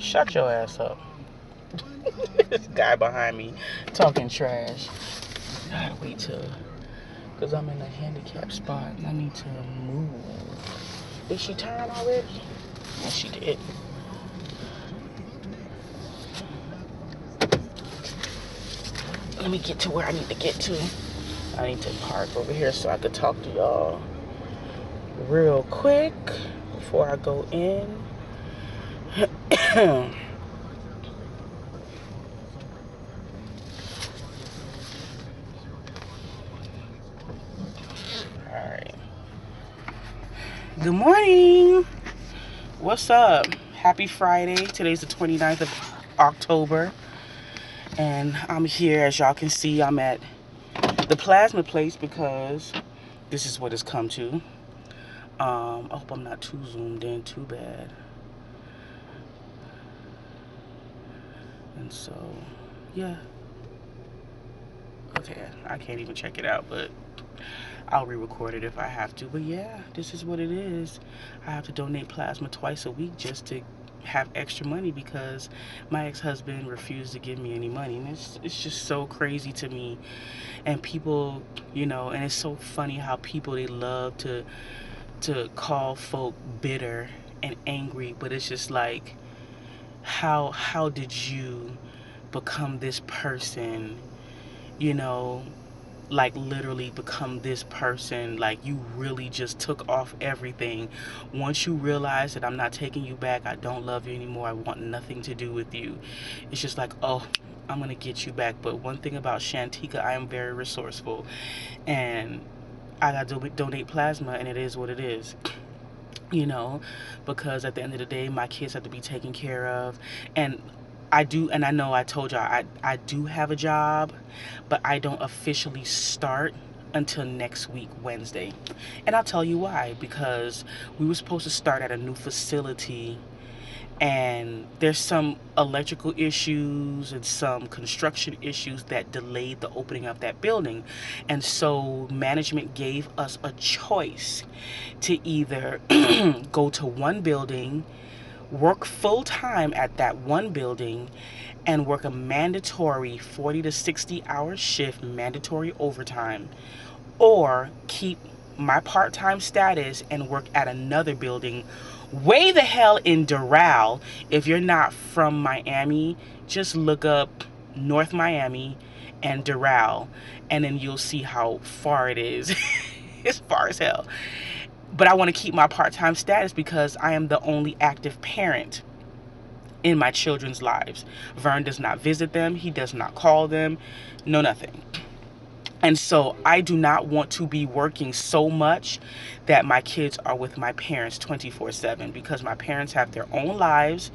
Shut your ass up. This guy behind me talking trash. I gotta wait till, because I'm in a handicapped spot and I need to move. Did she turn already? Yes, she did. Let me get to where I need to get to. I need to park over here so I could talk to y'all real quick before I go in. Alright. Good morning. What's up? Happy Friday. Today's the 29th of October. And I'm here, as y'all can see, I'm at the plasma place because this is what it's come to. I hope I'm not too zoomed in too bad. And so, yeah. Okay, I can't even check it out, but I'll re-record it if I have to. But yeah, this is what it is. I have to donate plasma twice a week just to have extra money because my ex-husband refused to give me any money. And it's just so crazy to me. And people, you know, and it's so funny how people, they love to call folk bitter and angry, but it's just like, how did you become this person, you know, like literally become this person? Like, you really just took off everything. Once you realize that I'm not taking you back, I don't love you anymore, I want nothing to do with you, it's just like, oh, I'm gonna get you back. But one thing about Shantika, I am very resourceful, and I gotta donate plasma, and it is what it is, you know, because at the end of the day, my kids have to be taken care of. And I do, and I know I told y'all, I do have a job, but I don't officially start until next week, Wednesday. And I'll tell you why. Because we were supposed to start at a new facility, and there's some electrical issues and some construction issues that delayed the opening of that building. And so management gave us a choice to either go to one building, work full time at that one building, and work a mandatory 40 to 60 hour shift, mandatory overtime, or keep my part-time status and work at another building way the hell in Doral. If you're not from Miami, just look up North Miami and Doral, and then you'll see how far it is. It's far as hell. But I want to keep my part-time status because I am the only active parent in my children's lives. Vern does not visit them. He does not call them. No, nothing. And so I do not want to be working so much that my kids are with my parents 24/7, because my parents have their own lives.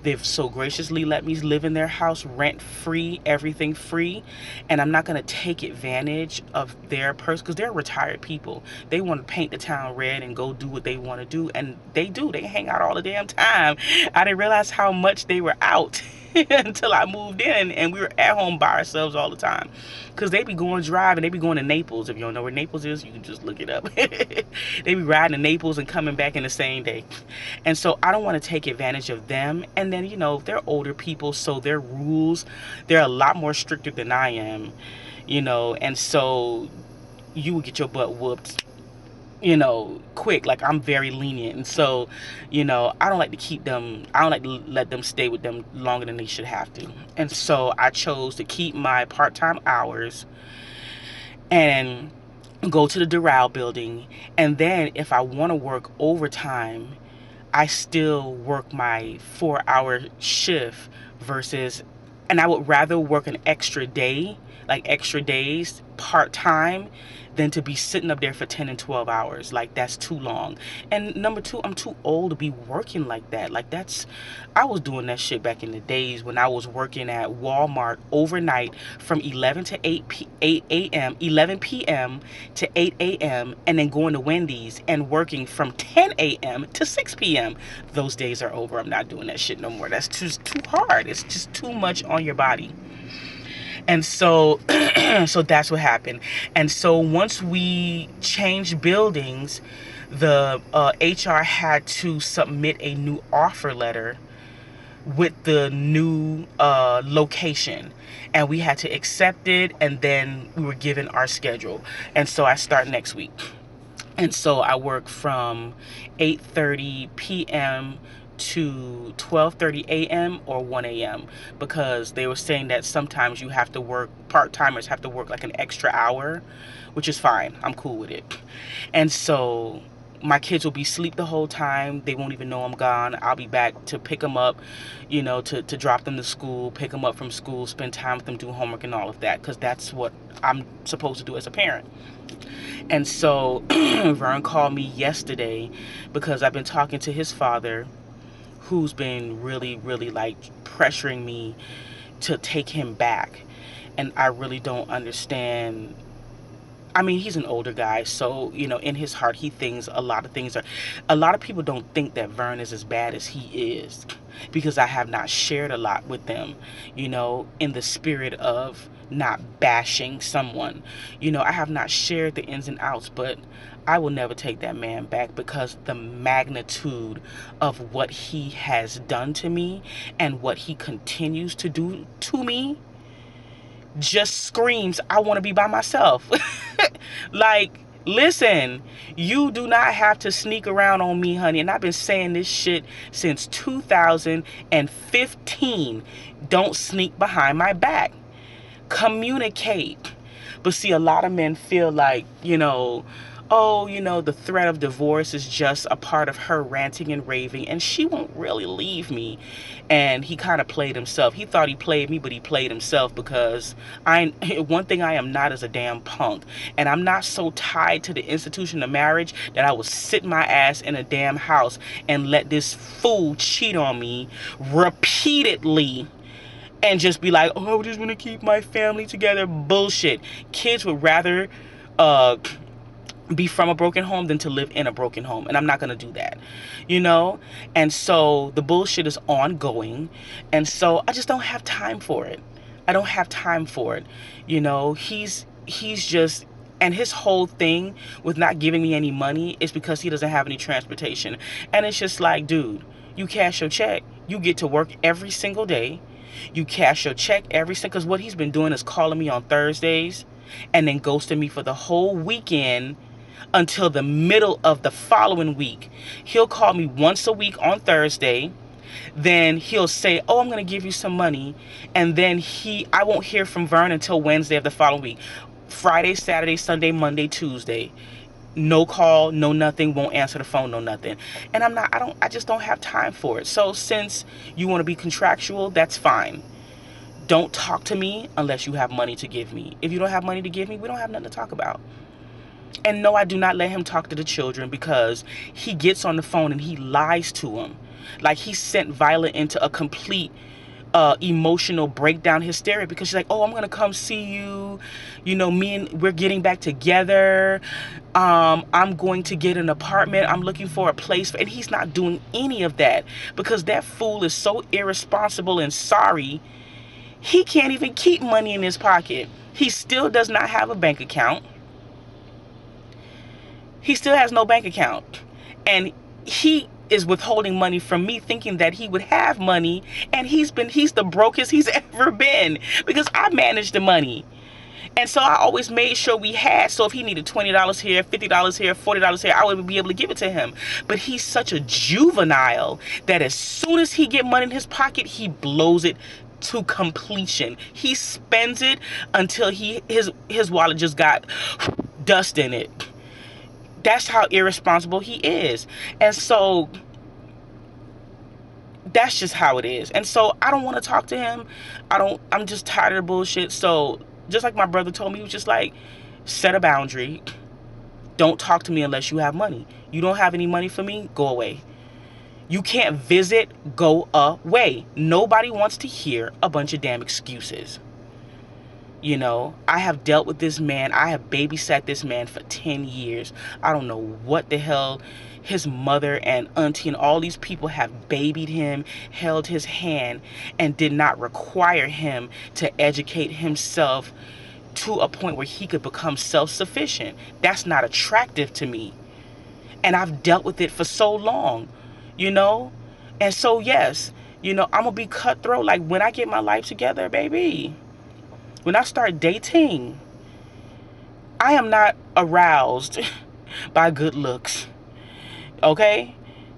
They've so graciously let me live in their house rent free, everything free. And I'm not going to take advantage of their person, because they're retired people. They want to paint the town red and go do what they want to do. And they do. They hang out all the damn time. I didn't realize how much they were out until I moved in and we were at home by ourselves all the time. Because they be going driving, they be going to Naples. If you don't know where Naples is, you can just look it up. They be riding to Naples and coming back in the same day. And so I don't want to take advantage of them. And then, you know, they're older people, so their rules, they're a lot more stricter than I am, you know. And so you would get your butt whooped, you know, quick. Like, I'm very lenient. And so, you know, I don't like to keep them, I don't like to let them stay with them longer than they should have to. And so I chose to keep my part-time hours and go to the Doral building. And then if I want to work overtime, I still work my 4-hour shift versus, and I would rather work an extra day, like extra days part-time, than to be sitting up there for 10 and 12 hours. Like, that's too long. And number two, I'm too old to be working like that. Like, I was doing that shit back in the days when I was working at Walmart overnight from 11 to 8 a.m., 11 p.m. to 8 a.m., and then going to Wendy's and working from 10 a.m. to 6 p.m. Those days are over. I'm not doing that shit no more. That's just too hard. It's just too much on your body. And so, so that's what happened. And so once we changed buildings, the HR had to submit a new offer letter with the new location, and we had to accept it, and then we were given our schedule. And so I start next week. And so I work from 8:30 p.m. to 12:30 a.m. or 1 a.m. because they were saying that sometimes you have to work, part-timers have to work like an extra hour, which is fine. I'm cool with it. And so my kids will be asleep the whole time. They won't even know I'm gone. I'll be back to pick them up, to drop them to school, pick them up from school, spend time with them, do homework and all of that, because that's what I'm supposed to do as a parent. And so Vern called me yesterday because I've been talking to his father, who's been really, really like pressuring me to take him back. And I really don't understand. I mean, he's an older guy, so, in his heart, he thinks a lot of things are. A lot of people don't think that Vern is as bad as he is because I have not shared a lot with them, in the spirit of not bashing someone. I have not shared the ins and outs, but I will never take that man back because the magnitude of what he has done to me and what he continues to do to me just screams, I want to be by myself. Like, listen, you do not have to sneak around on me, honey. And I've been saying this shit since 2015. Don't sneak behind my back. Communicate. But see, a lot of men feel like, the threat of divorce is just a part of her ranting and raving, and she won't really leave me. And he kind of played himself. He thought he played me, but he played himself because one thing I am not is a damn punk. And I'm not so tied to the institution of marriage that I will sit my ass in a damn house and let this fool cheat on me repeatedly and just be like, oh, I just want to keep my family together. Bullshit. Kids would rather be from a broken home than to live in a broken home. And I'm not going to do that, And so the bullshit is ongoing. And so I just don't have time for it. I don't have time for it. He's just, and his whole thing with not giving me any money is because he doesn't have any transportation. And it's just like, dude, you cash your check. You get to work every single day. You cash your check every single, because what he's been doing is calling me on Thursdays and then ghosting me for the whole weekend until the middle of the following week. He'll call me once a week on Thursday. Then he'll say, oh, I'm going to give you some money. And then I won't hear from Vern until Wednesday of the following week. Friday, Saturday, Sunday, Monday, Tuesday. No call, no nothing, won't answer the phone, no nothing. And I just don't have time for it. So since you want to be contractual, that's fine. Don't talk to me unless you have money to give me. If you don't have money to give me, we don't have nothing to talk about. And no, I do not let him talk to the children because he gets on the phone and he lies to them. Like, he sent Violet into a complete emotional breakdown hysteria because she's like, oh, I'm going to come see you. We're getting back together. I'm going to get an apartment. I'm looking for a place. And he's not doing any of that because that fool is so irresponsible and sorry. He can't even keep money in his pocket. He still does not have a bank account. He still has no bank account. And he is withholding money from me thinking that he would have money, and he's the brokest he's ever been because I managed the money. And so I always made sure we had, so if he needed $20 here, $50 here, $40 here, I would be able to give it to him. But he's such a juvenile that as soon as he get money in his pocket, he blows it to completion. He spends it until his wallet just got dust in it. That's how irresponsible he is. And so that's just how it is. And so I don't want to talk to him. I'm just tired of the bullshit. So just like my brother told me, he was just like, set a boundary. Don't talk to me unless you have money. You don't have any money for me, go away. You can't visit, go away. Nobody wants to hear a bunch of damn excuses. I have dealt with this man. I have babysat this man for 10 years. I don't know what the hell. His mother and auntie and all these people have babied him, held his hand, and did not require him to educate himself to a point where he could become self-sufficient. That's not attractive to me. And I've dealt with it for so long, And so, yes, You know, I'm gonna be cutthroat. Like, when I get my life together, baby, when I start dating, I am not aroused by good looks. Okay?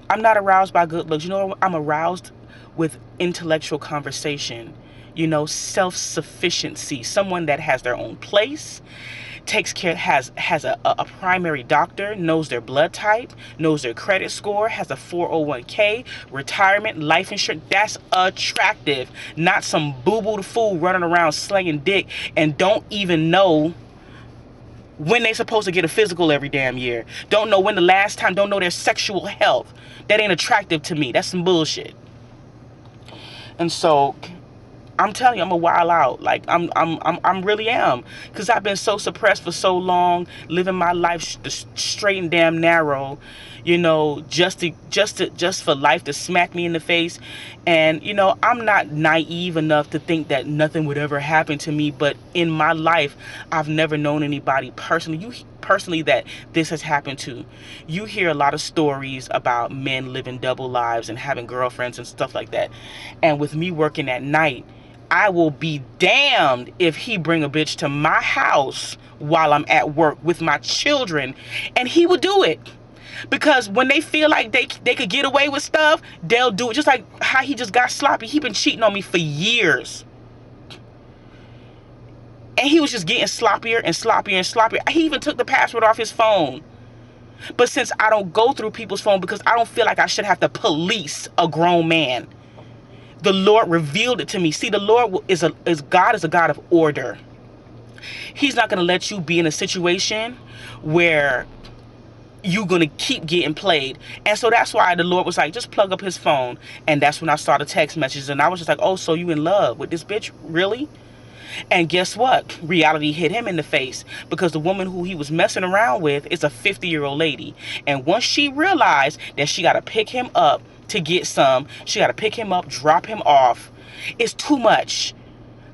I'm not aroused by good looks. You know, I'm aroused with intellectual conversation. You know, self-sufficiency. Someone that has their own place, takes care, has a primary doctor, knows their blood type, knows their credit score, has a 401k, retirement, life insurance. That's attractive. Not some boo-boo the fool running around slinging dick and don't even know when they supposed to get a physical every damn year. Don't know when the last time, don't know their sexual health. That ain't attractive to me. That's some bullshit. And so I'm telling you, I'm a wild out. Like, I'm really am, because I've been so suppressed for so long, living my life straight and damn narrow, you know, just for life to smack me in the face. And you know, I'm not naive enough to think that nothing would ever happen to me. But in my life, I've never known anybody personally that this has happened to. You hear a lot of stories about men living double lives and having girlfriends and stuff like that. And with me working at night, I will be damned if he bring a bitch to my house while I'm at work with my children, and he would do it. Because when they feel like they could get away with stuff, they'll do it. Just like how he just got sloppy. He been cheating on me for years. And he was just getting sloppier and sloppier and sloppier. He even took the password off his phone. But since I don't go through people's phone, because I don't feel like I should have to police a grown man, the Lord revealed it to me. See, the Lord is God is a God of order. He's not going to let you be in a situation where you're going to keep getting played. And so that's why the Lord was like, just plug up his phone. And that's when I saw the text messages. And I was just like, oh, so you in love with this bitch? Really? And guess what? Reality hit him in the face, because the woman who he was messing around with is a 50-year-old lady. And once she realized that she got to pick him up to get some, she got to pick him up, drop him off. It's too much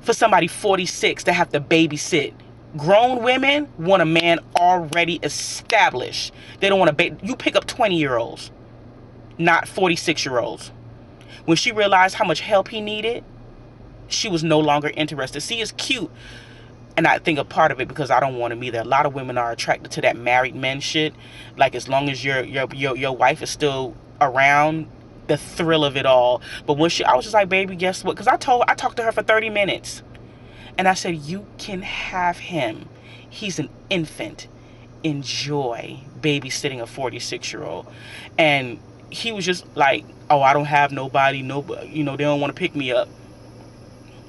for somebody 46 to have to babysit. Grown women want a man already established. They don't want to you pick up 20-year-olds, not 46-year-olds. When she realized how much help he needed, she was no longer interested. See, it's cute. And I think a part of it, because I don't want him either. A lot of women are attracted to that married men shit. Like, as long as your wife is still around, the thrill of it all. But when I was just like, baby, guess what? Because I talked to her for 30 minutes. And I said, you can have him. He's an infant. Enjoy babysitting a 46-year-old. And he was just like, oh, I don't have nobody, you know, they don't want to pick me up.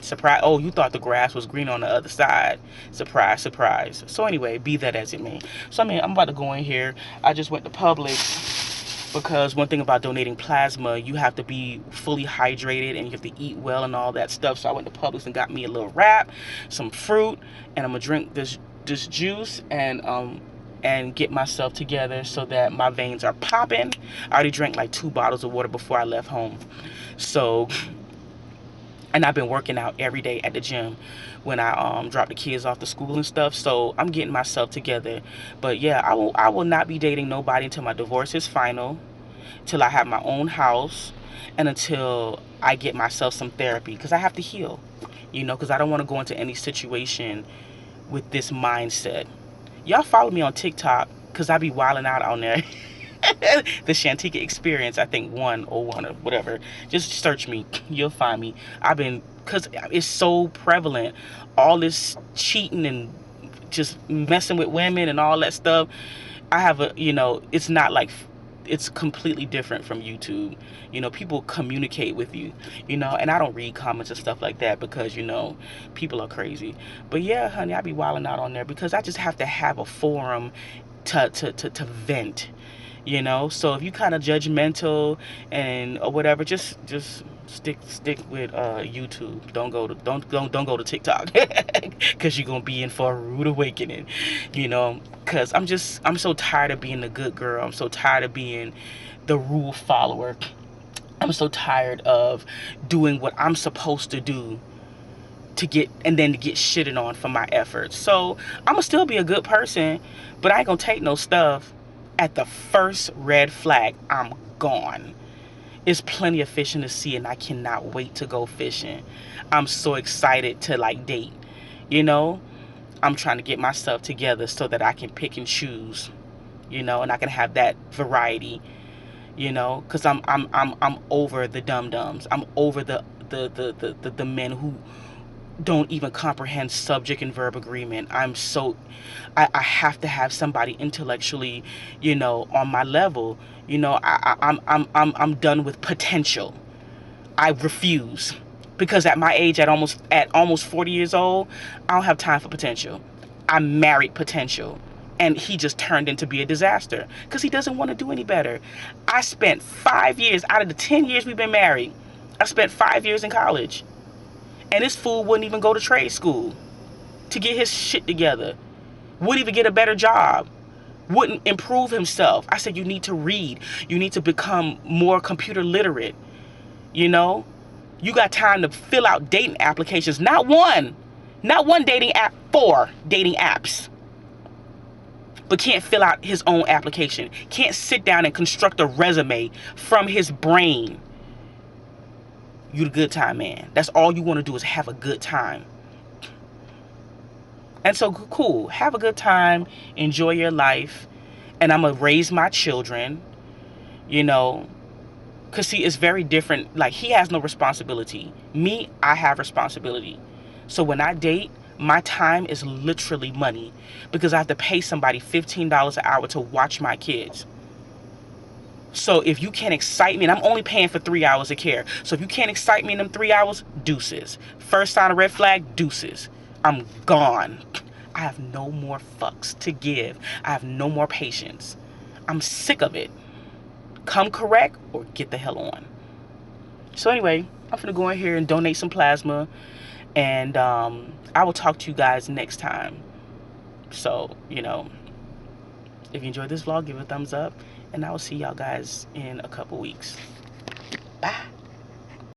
Surprise. Oh, you thought the grass was green on the other side. Surprise, surprise. So anyway, be that as it may. So I mean, I'm about to go in here. I just went to Publix, because one thing about donating plasma, you have to be fully hydrated and you have to eat well and all that stuff. So I went to Publix and got me a little wrap, some fruit, and I'm gonna drink this juice and get myself together so that my veins are popping. I already drank like 2 bottles of water before I left home. So, and I've been working out every day at the gym when I drop the kids off to school and stuff. So I'm getting myself together. But yeah, I will not be dating nobody until my divorce is final, till I have my own house, and until I get myself some therapy, because I have to heal, you know, because I don't want to go into any situation with this mindset. Y'all follow me on TikTok, because I be wilding out on there. The Shantika Experience, I think 101 or whatever. Just search me, you'll find me. Because it's so prevalent, all this cheating and just messing with women and all that stuff. I have you know, it's not like, it's completely different from YouTube. You know, people communicate with you, you know, and I don't read comments and stuff like that, because, you know, people are crazy. But yeah, honey, I be wilding out on there, because I just have to have a forum to vent. You know, so if you kind of judgmental and or whatever, just stick with YouTube. Don't go to TikTok, because you're gonna be in for a rude awakening. You know, because I'm so tired of being the good girl. I'm so tired of being the rule follower. I'm so tired of doing what I'm supposed to do to get shitted on for my efforts. So I'm gonna still be a good person, but I ain't gonna take no stuff. At the first red flag, I'm gone. It's plenty of fish in the sea, and I cannot wait to go fishing. I'm so excited to like date, you know. I'm trying to get myself together so that I can pick and choose, you know, and I can have that variety, you know, because I'm over the dum dums. I'm over the men who don't even comprehend subject and verb agreement. I have to have somebody intellectually, you know, on my level. You know, I'm done with potential. I refuse, because at my age, at almost 40 years old, I don't have time for potential. I married potential, and he just turned into be a disaster because he doesn't want to do any better. I spent 5 years out of the 10 years we've been married. I spent 5 years in college, and this fool wouldn't even go to trade school to get his shit together. Wouldn't even get a better job. Wouldn't improve himself. I said, you need to read. You need to become more computer literate. You know, you got time to fill out dating applications. Not one dating app, 4 dating apps. But can't fill out his own application. Can't sit down and construct a resume from his brain. You the good time man. That's all you want to do is have a good time. And so cool. Have a good time. Enjoy your life. And I'm going to raise my children, you know. Because, see, it's very different. Like, he has no responsibility. Me, I have responsibility. So when I date, my time is literally money. Because I have to pay somebody $15 an hour to watch my kids. So if you can't excite me, and I'm only paying for 3 hours of care. So if you can't excite me in them 3 hours, deuces. First sign of red flag, deuces. I'm gone. I have no more fucks to give. I have no more patience. I'm sick of it. Come correct or get the hell on. So anyway, I'm gonna go in here and donate some plasma, and I will talk to you guys next time. So, you know, if you enjoyed this vlog, give it a thumbs up, and I will see y'all guys in a couple weeks. Bye.